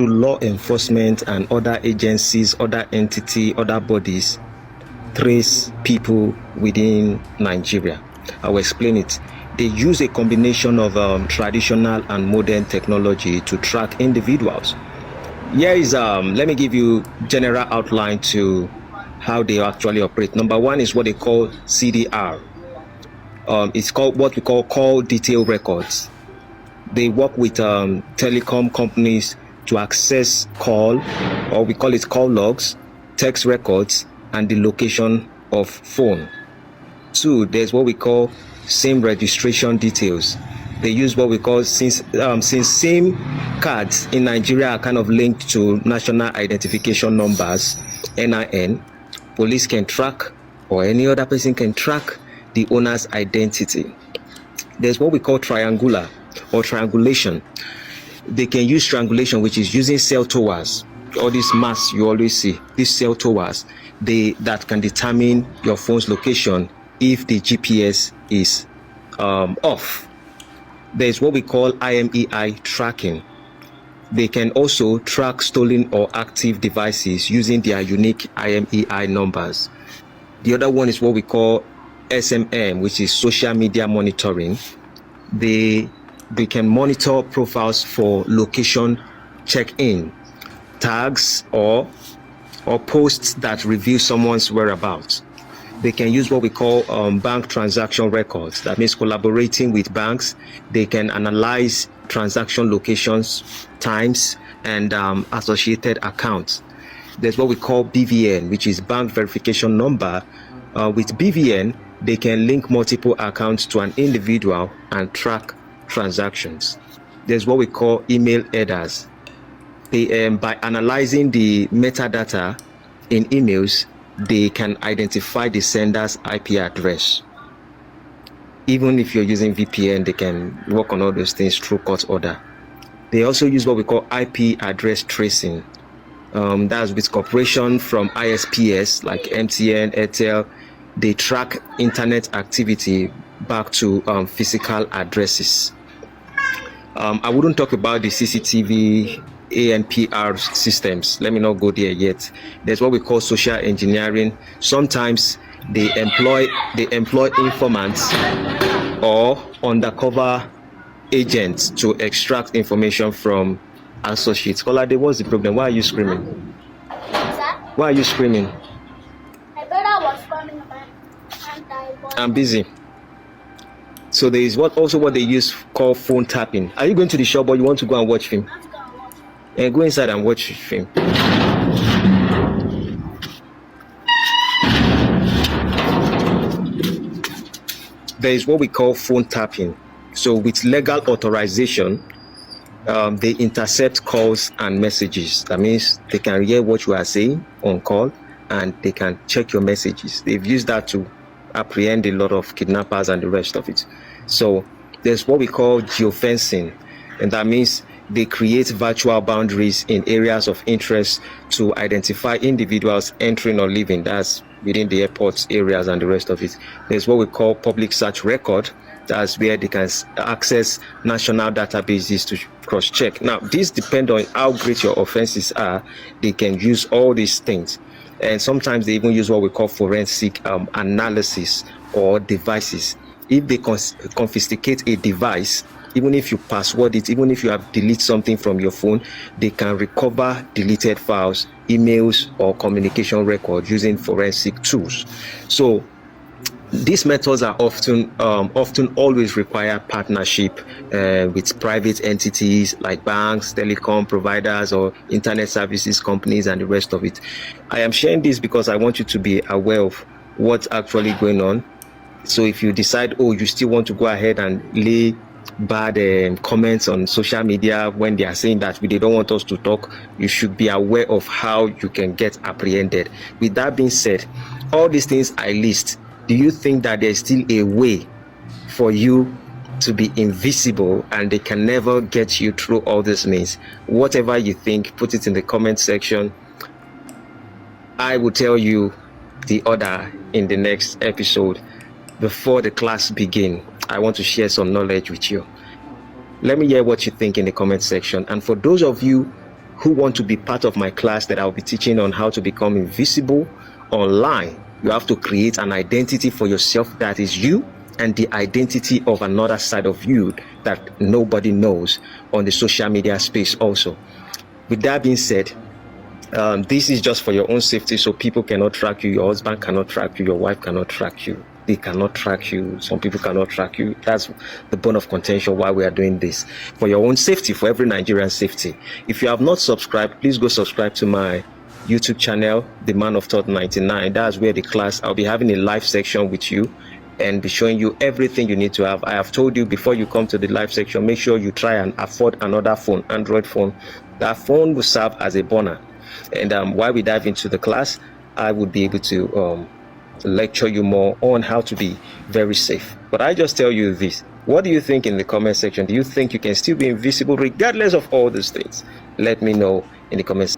law enforcement and other agencies, other entity, other bodies trace people within Nigeria? I will explain it. They use a combination of traditional and modern technology to track individuals. Here is let me give you general outline to how they actually operate. Number one is what they call CDR. It's called what we call detail records. They work with telecom companies to access call, or we call it call logs, text records, and the location of phone. Two, there's what we call SIM registration details. They use what we call, since SIM cards in Nigeria are kind of linked to national identification numbers, NIN, police can track, or any other person can track the owner's identity. There's what we call triangular or triangulation. They can use triangulation, which is using cell towers. All these masts you always see, these cell towers, that can determine your phone's location if the GPS is off. There's what we call IMEI tracking. They can also track stolen or active devices using their unique IMEI numbers. The other one is what we call SMM, which is social media monitoring. They can monitor profiles for location check-in, tags, or posts that reveal someone's whereabouts. They can use what we call bank transaction records. That means collaborating with banks. They can analyze transaction locations, times, and associated accounts. There's what we call BVN, which is bank verification number. With BVN, they can link multiple accounts to an individual and track transactions. There's what we call email headers. By analyzing the metadata in emails, they can identify the sender's IP address. Even if you're using VPN, they can work on all those things through court order. They also use what we call IP address tracing. That's with cooperation from ISPs like MTN, Airtel. They track internet activity back to physical addresses. I wouldn't talk about the CCTV, ANPR systems. Let me not go there yet. There's what we call social engineering. Sometimes they employ informants or undercover agents to extract information from associates. Kolade, what's the problem? Why are you screaming? Why are you screaming? My brother was coming back and I'm busy. So there is what they use called phone tapping. Are you going to the shop or you want to go and watch film? I'm going to watch. And go inside and watch film. There is what we call phone tapping. So with legal authorization, they intercept calls and messages. That means they can hear what you are saying on call and they can check your messages. They've used that to apprehend a lot of kidnappers and the rest of it. So there's what we call geofencing, and that means they create virtual boundaries in areas of interest to identify individuals entering or leaving. That's within the airports areas and the rest of it. There's what we call public search record. That's where they can access national databases to cross-check. Now, this depends on how great your offenses are. They can use all these things. And sometimes they even use what we call forensic analysis or devices. If they confiscate a device, even if you password it, even if you have deleted something from your phone, they can recover deleted files, emails, or communication records using forensic tools. So these methods are often always require partnership with private entities like banks, telecom providers, or internet services companies, and the rest of it. I am sharing this because I want you to be aware of what's actually going on. So if you decide, you still want to go ahead and lay bad comments on social media when they are saying that they don't want us to talk, you should be aware of how you can get apprehended. With that being said, all these things I list, do you think that there's still a way for you to be invisible and they can never get you through all these means? Whatever you think, put it in the comment section. I will tell you the order in the next episode. Before the class begins, I want to share some knowledge with you. Let me hear what you think in the comment section. And for those of you who want to be part of my class that I'll be teaching on how to become invisible online, you have to create an identity for yourself that is you, and the identity of another side of you that nobody knows on the social media space also. With that being said, this is just for your own safety, so people cannot track you. Your husband cannot track you. Your wife cannot track you. They cannot track you. Some people cannot track you. That's the bone of contention why we are doing this. For your own safety, for every Nigerian safety. If you have not subscribed, please go subscribe to my YouTube channel, The Man of Thought 99. That's where the class, I'll be having a live section with you and be showing you everything you need to have. I have told you before you come to the live section, make sure you try and afford another phone, Android phone. That phone will serve as a burner. And while we dive into the class, I would be able to lecture you more on how to be very safe. But I just tell you this. What do you think in the comment section? Do you think you can still be invisible regardless of all these things? Let me know in the comments.